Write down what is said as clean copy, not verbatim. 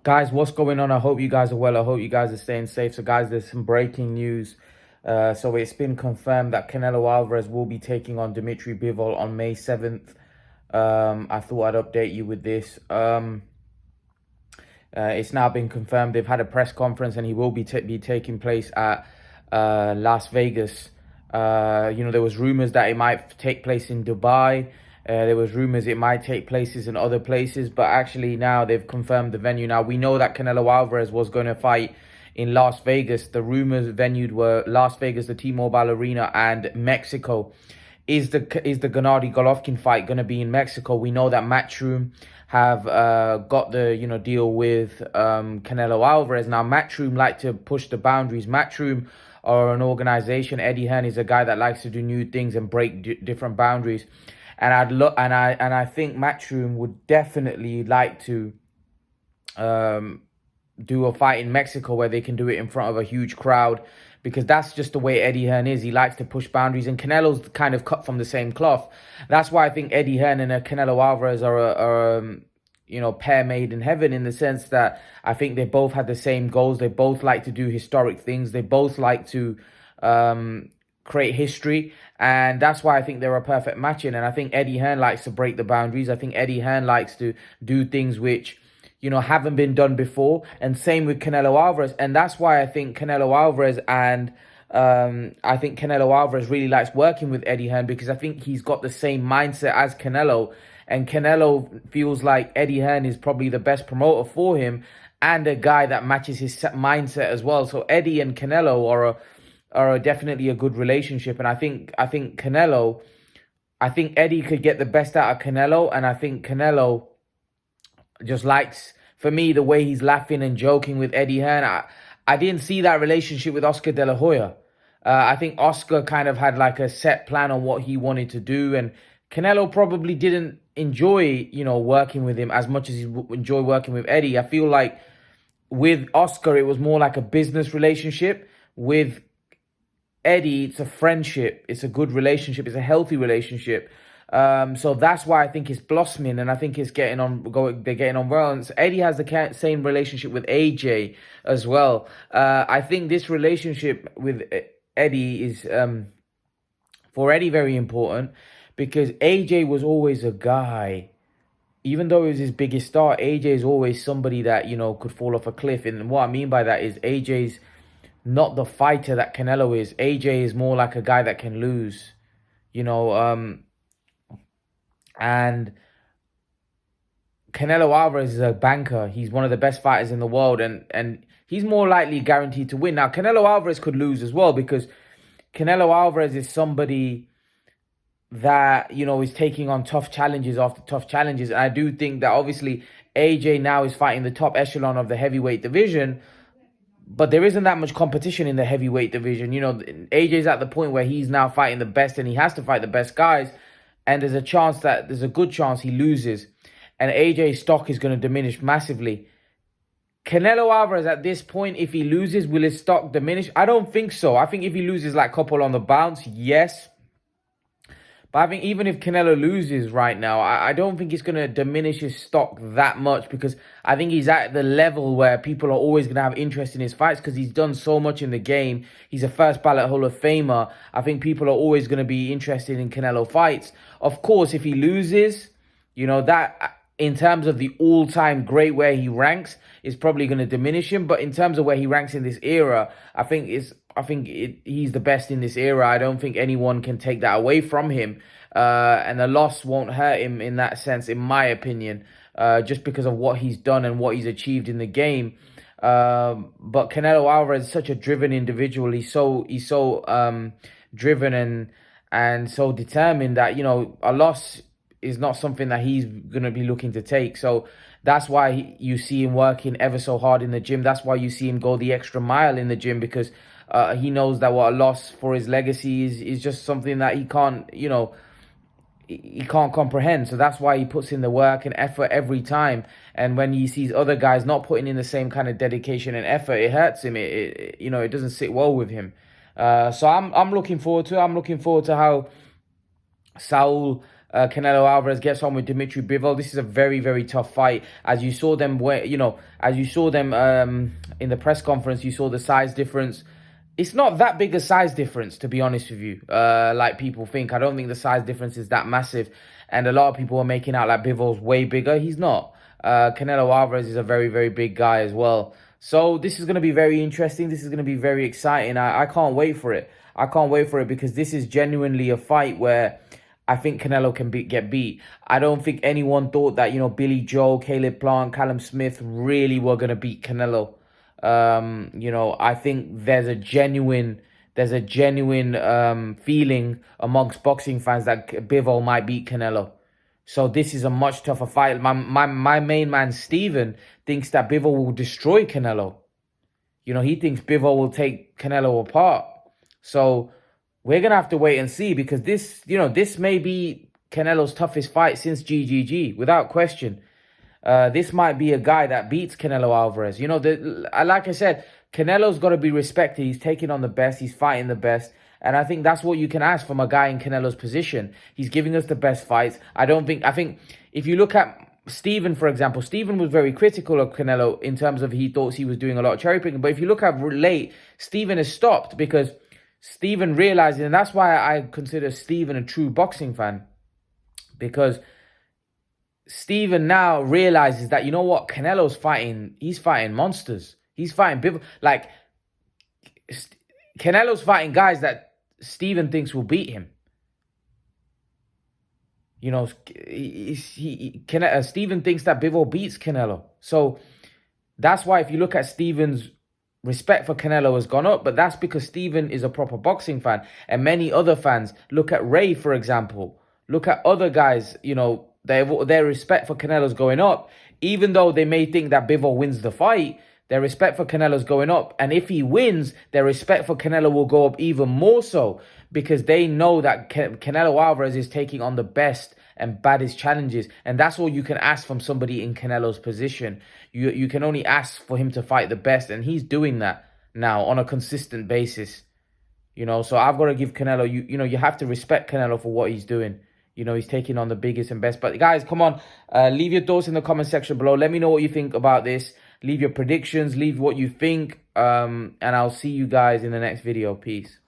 Guys, what's going on? I hope you guys are well. I hope you guys are staying safe. So, guys, there's some breaking news. So it's been confirmed that Canelo Alvarez will be taking on Dmitry Bivol on May 7th. I thought I'd update you with this. It's now been confirmed. They've had a press conference and he will be taking place at Las Vegas. There was rumors that it might take place in Dubai. There was rumors it might take places in other places, but actually now they've confirmed the venue. Now, we know that Canelo Alvarez was going to fight in Las Vegas. The rumors venued were Las Vegas, the T-Mobile Arena, and Mexico. Is the Gennady Golovkin fight going to be in Mexico? We know that Matchroom have got the deal with Canelo Alvarez. Now, Matchroom like to push the boundaries. Matchroom are an organization. Eddie Hearn is a guy that likes to do new things and break different boundaries. And I think Matchroom would definitely like to do a fight in Mexico where they can do it in front of a huge crowd, because that's just the way Eddie Hearn is. He likes to push boundaries, and Canelo's kind of cut from the same cloth. That's why I think Eddie Hearn and Canelo Alvarez are pair made in heaven, in the sense that I think they both had the same goals. They both like to do historic things. They both like to create history, and that's why I think they're a perfect match in. And I think Eddie Hearn likes to break the boundaries. I think Eddie Hearn likes to do things which haven't been done before, and same with Canelo Alvarez. And that's why I think Canelo Alvarez really likes working with Eddie Hearn, because I think he's got the same mindset as Canelo, and Canelo feels like Eddie Hearn is probably the best promoter for him and a guy that matches his mindset as well. So Eddie and Canelo are definitely a good relationship, and I think Eddie could get the best out of Canelo, and I think Canelo just likes, for me, the way he's laughing and joking with Eddie Hearn. I didn't see that relationship with Oscar De La Hoya. I think Oscar kind of had like a set plan on what he wanted to do, and Canelo probably didn't enjoy, working with him as much as he enjoyed working with Eddie. I feel like with Oscar, it was more like a business relationship. With Eddie, it's a friendship. It's a good relationship. It's a healthy relationship. So that's why I think it's blossoming, and I think it's getting on. They're getting on well. And Eddie has the same relationship with AJ as well. I think this relationship with Eddie is for Eddie very important, because AJ was always a guy. Even though he was his biggest star, AJ is always somebody that could fall off a cliff. And what I mean by that is AJ's not the fighter that Canelo is. AJ is more like a guy that can lose. And Canelo Alvarez is a banker. He's one of the best fighters in the world, and he's more likely guaranteed to win. Now, Canelo Alvarez could lose as well, because Canelo Alvarez is somebody that, is taking on tough challenges after tough challenges. And I do think that obviously AJ now is fighting the top echelon of the heavyweight division, but there isn't that much competition in the heavyweight division. AJ's at the point where he's now fighting the best, and he has to fight the best guys. And there's a good chance he loses, and AJ's stock is going to diminish massively. Canelo Alvarez at this point, if he loses, will his stock diminish? I don't think so. I think if he loses like couple on the bounce, yes. But I think even if Canelo loses right now, I don't think it's going to diminish his stock that much, because I think he's at the level where people are always going to have interest in his fights, because he's done so much in the game. He's a first ballot Hall of Famer. I think people are always going to be interested in Canelo fights. Of course, if he loses, that in terms of the all-time great where he ranks is probably going to diminish him. But in terms of where he ranks in this era, I think he's the best in this era. I don't think anyone can take that away from him. And the loss won't hurt him in that sense, in my opinion, just because of what he's done and what he's achieved in the game. But Canelo Alvarez is such a driven individual. He's so driven and so determined that, a loss is not something that he's going to be looking to take. So that's why you see him working ever so hard in the gym. That's why you see him go the extra mile in the gym, because he knows that what a loss for his legacy is just something that he can't, he can't comprehend. So that's why he puts in the work and effort every time. And when he sees other guys not putting in the same kind of dedication and effort, it hurts him. It doesn't sit well with him. So I'm looking forward to it. I'm looking forward to how Saul Canelo Alvarez gets on with Dmitry Bivol. This is a very, very tough fight. As you saw them, in the press conference, you saw the size difference. It's not that big a size difference, to be honest with you. Like people think, I don't think the size difference is that massive. And a lot of people are making out like Bivol's way bigger. He's not. Canelo Alvarez is a very, very big guy as well. So this is going to be very interesting. This is going to be very exciting. I can't wait for it. I can't wait for it because this is genuinely a fight where I think Canelo can get beat. I don't think anyone thought that, Billy Joe, Caleb Plant, Callum Smith really were going to beat Canelo. I think there's a genuine feeling amongst boxing fans that Bivol might beat Canelo. So this is a much tougher fight. My main man, Steven, thinks that Bivol will destroy Canelo. He thinks Bivol will take Canelo apart. So we're going to have to wait and see because this may be Canelo's toughest fight since GGG, without question. This might be a guy that beats Canelo Alvarez. Like I said, Canelo's got to be respected. He's taking on the best. He's fighting the best. And I think that's what you can ask from a guy in Canelo's position. He's giving us the best fights. I think if you look at Steven, for example, Steven was very critical of Canelo in terms of he thought he was doing a lot of cherry picking. But if you look at late, Steven has stopped because Steven realizes, and that's why I consider Steven a true boxing fan, because Steven now realizes that, Canelo's fighting, he's fighting monsters. He's fighting Bivol. Like, Canelo's fighting guys that Steven thinks will beat him. Steven thinks that Bivol beats Canelo. So that's why if you look at Steven's respect for Canelo has gone up, but that's because Steven is a proper boxing fan. And many other fans, look at Ray, for example. Look at other guys, their respect for Canelo's going up. Even though they may think that Bivol wins the fight, their respect for Canelo's going up. And if he wins, their respect for Canelo will go up even more so because they know that Canelo Alvarez is taking on the best and baddest challenges. And that's all you can ask from somebody in Canelo's position. You can only ask for him to fight the best. And he's doing that now on a consistent basis. So I've got to give Canelo, you have to respect Canelo for what he's doing. He's taking on the biggest and best. But guys, come on, leave your thoughts in the comment section below. Let me know what you think about this. Leave your predictions, leave what you think. And I'll see you guys in the next video. Peace.